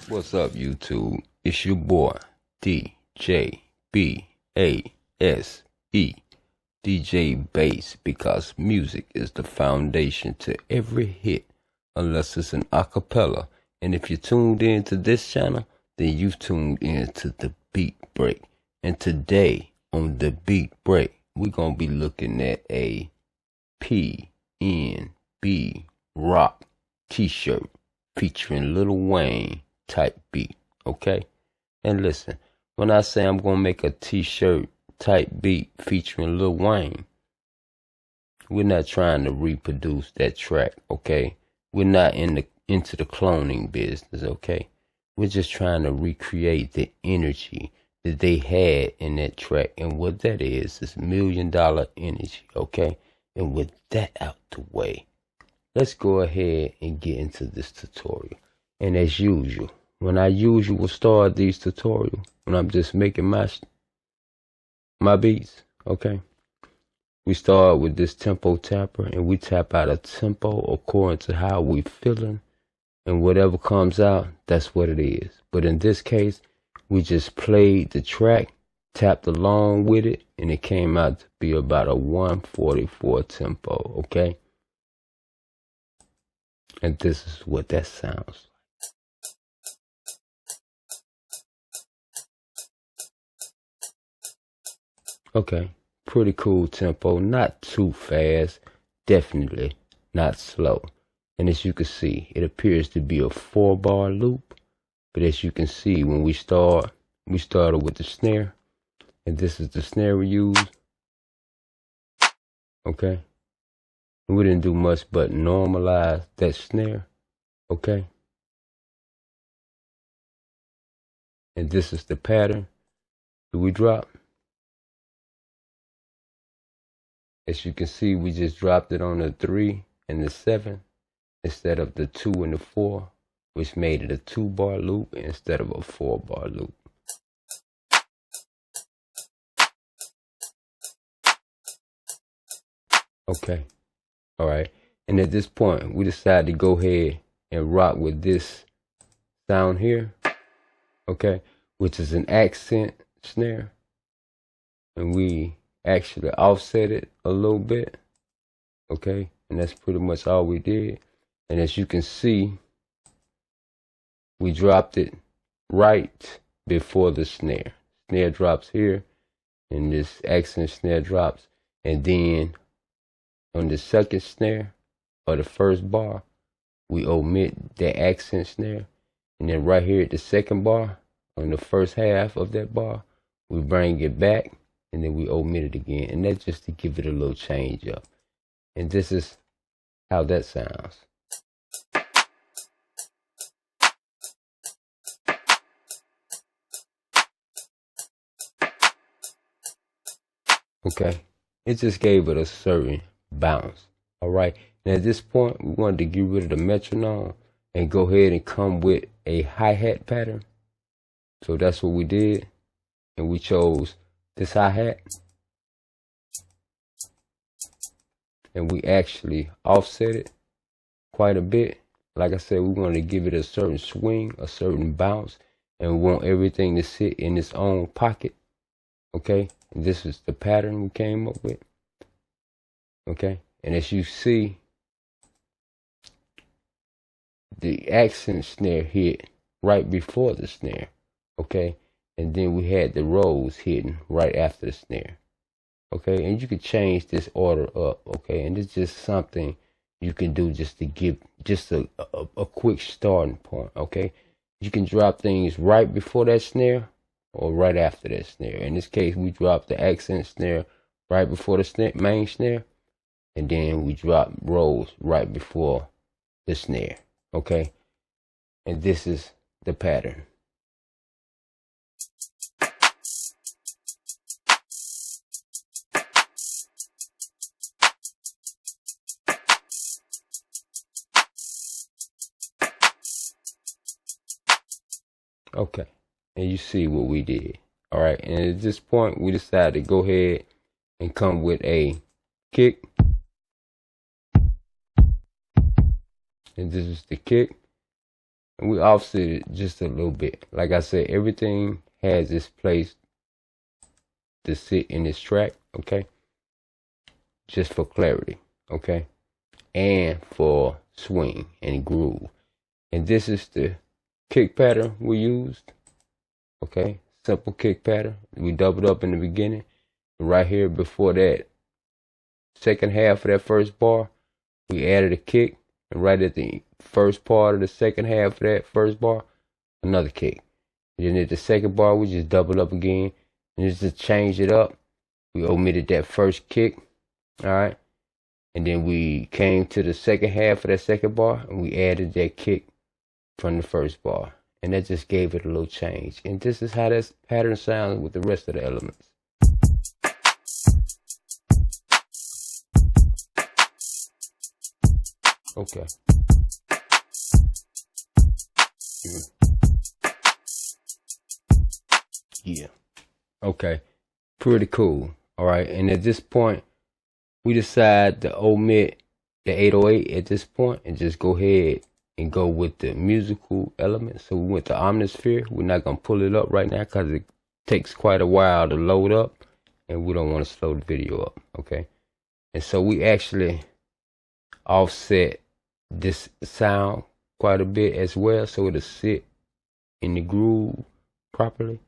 What's up, YouTube? It's your boy, DJ B-A-S-E, DJ Bass, because music is the foundation to every hit, unless it's an acapella. And if you're tuned in to this channel, then you've tuned in to the Beat Break. And today, on the Beat Break, we're going to be looking at a PNB ROCK t-shirt featuring Lil Wayne type beat, okay? And listen, when I say I'm gonna make a t-shirt type beat featuring Lil Wayne, we're not trying to reproduce that track, okay? We're not into the cloning business, okay? We're just trying to recreate the energy that they had in that track, and what that is $1 million energy, okay? And with that out the way, let's go ahead and get into this tutorial. And as usual, when I usually start these tutorials, when I'm just making my beats, okay, we start with this tempo tapper, and we tap out a tempo according to how we feeling, and whatever comes out, that's what it is. But in this case, we just played the track, tapped along with it, and it came out to be about a 144 tempo, okay? And this is what that sounds like. Okay, pretty cool tempo, not too fast, definitely not slow. And as you can see, it appears to be a 4-bar loop. But as you can see, when we started with the snare, and this is the snare we used. Okay, and we didn't do much but normalize that snare. Okay, and this is the pattern that we drop. As you can see, we just dropped it on the 3 and the 7 instead of the 2 and the 4, which made it a 2-bar loop instead of a 4-bar loop. Okay, all right. And at this point, we decided to go ahead and rock with this sound here, okay, which is an accent snare. And we actually offset it a little bit, okay, and that's pretty much all we did. And as you can see, we dropped it right before the snare. Snare drops here, and this accent snare drops, and then on the second snare or the first bar, we omit the accent snare, and then right here at the second bar, on the first half of that bar, we bring it back, and then we omit it again, and that's just to give it a little change up. And this is how that sounds. Okay, it just gave it a certain bounce. All right, and at this point, we wanted to get rid of the metronome and go ahead and come with a hi-hat pattern. So that's what we did, and we chose this hi-hat, and we actually offset it quite a bit. Like I said, we wanted to give it a certain swing, a certain bounce, and we want everything to sit in its own pocket. Okay, and this is the pattern we came up with. Okay, and as you see, the accent snare hit right before the snare. Okay, and then we had the rolls hitting right after the snare. Okay, and you can change this order up. Okay, and it's just something you can do just to give just a quick starting point. Okay, you can drop things right before that snare or right after that snare. In this case, we dropped the accent snare right before the main snare, and then we drop rolls right before the snare. Okay, and this is the pattern. Okay, and you see what we did. All right, and at this point, we decided to go ahead and come with a kick. And this is the kick. and we offset it just a little bit. Like I said, everything has its place to sit in this track, okay? Just for clarity, okay? And for swing and groove. And this is the kick pattern we used, okay? Simple kick pattern. We doubled up in the beginning. Right here before that second half of that first bar, we added a kick. And right at the first part of the second half of that first bar, another kick. And then at the second bar, we just doubled up again. And just to change it up, we omitted that first kick. All right. And then we came to the second half of that second bar, and we added that kick from the first bar. And that just gave it a little change. And this is how this pattern sounds with the rest of the elements. Okay. Yeah. Okay. Pretty cool. All right. And at this point, we decide to omit the 808 at this point and just go ahead and go with the musical element. So we went to Omnisphere. We're not going to pull it up right now because it takes quite a while to load up and we don't want to slow the video up. Okay. And so we actually offset this sound quite a bit as well, so it'll sit in the groove properly.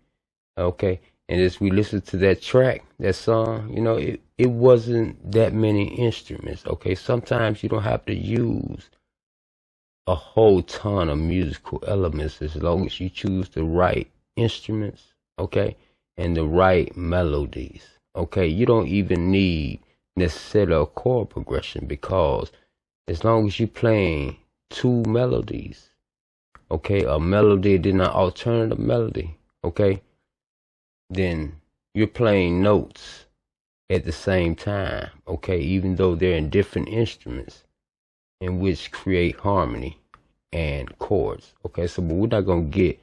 Okay. And as we listen to that track, that song, you know, it wasn't that many instruments. Okay. Sometimes you don't have to use a whole ton of musical elements as long as you choose the right instruments. Okay. And the right melodies. Okay. You don't even need necessarily a chord progression, because as long as you're playing two melodies, okay, a melody then an alternative melody, okay, then you're playing notes at the same time, okay, even though they're in different instruments, in which create harmony and chords, okay. So, but we're not gonna get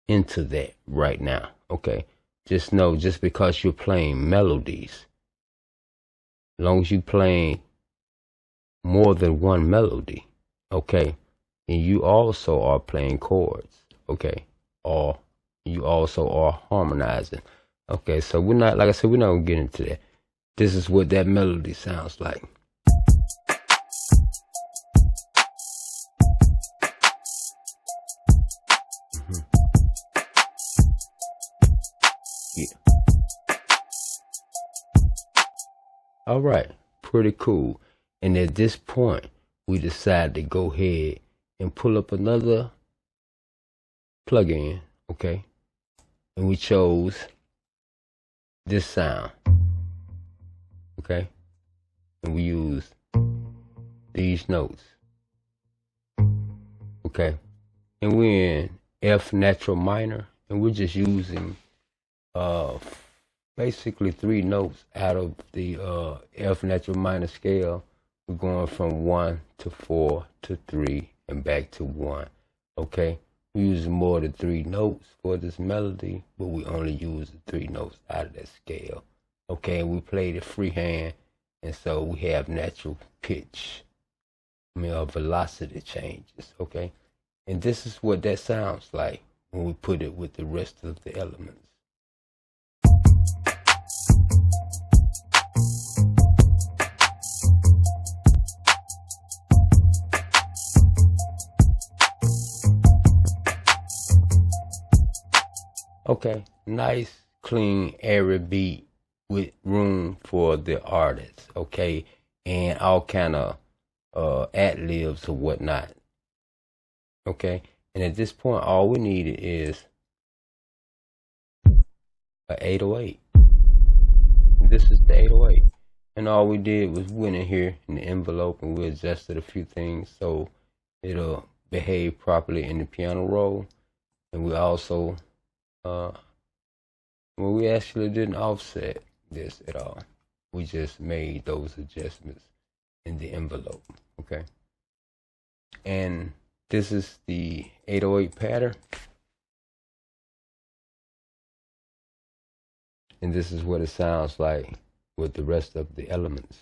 into that right now, okay. Just know, just because you're playing melodies, as long as you're playing more than one melody, okay, and you also are playing chords, okay, or you also are harmonizing, okay. So we're not, like I said, we're not gonna get into that. This is what that melody sounds like. Yeah. All right, pretty cool. And at this point, we decided to go ahead and pull up another plugin, okay? And we chose this sound, okay? And we used these notes, okay? And we're in F natural minor, and we're just using basically 3 notes out of the F natural minor scale. We're going from 1 to 4 to 3 and back to 1. Okay, we use more than 3 notes for this melody, but we only use the 3 notes out of that scale. Okay, and we played it freehand, and so we have natural pitch, velocity changes. Okay, and this is what that sounds like when we put it with the rest of the elements. Okay, nice, clean, airy beat with room for the artist, okay, and all kind of ad-libs or whatnot, okay. And at this point, all we needed is an 808. This is the 808, and all we did was went in here in the envelope and we adjusted a few things so it'll behave properly in the piano roll, and we also well, we actually didn't offset this at all. We just made those adjustments in the envelope, okay? And this is the 808 pattern. And this is what it sounds like with the rest of the elements.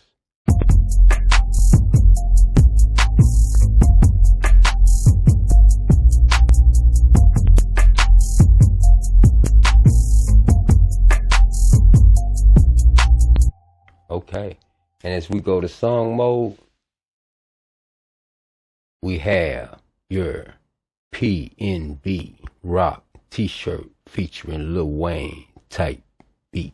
we go to song mode, we have your PNB Rock t-shirt featuring Lil Wayne type beat.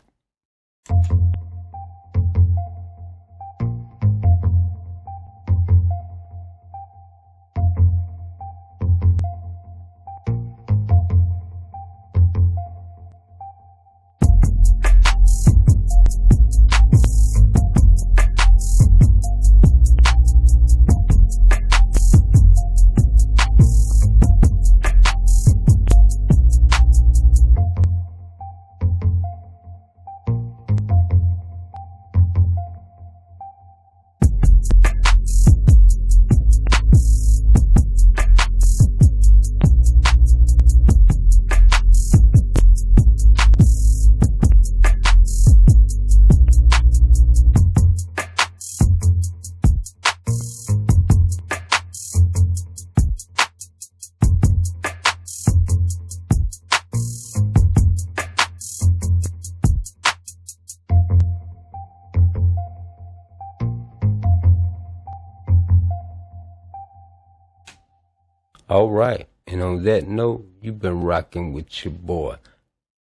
All right, and on that note, you've been rocking with your boy,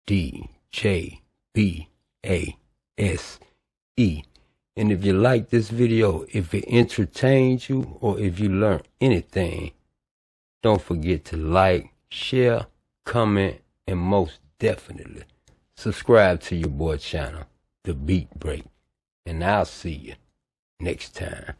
DJ BASE. And if you like this video, if it entertained you, or if you learned anything, don't forget to like, share, comment, and most definitely subscribe to your boy channel, The Beat Break. And I'll see you next time.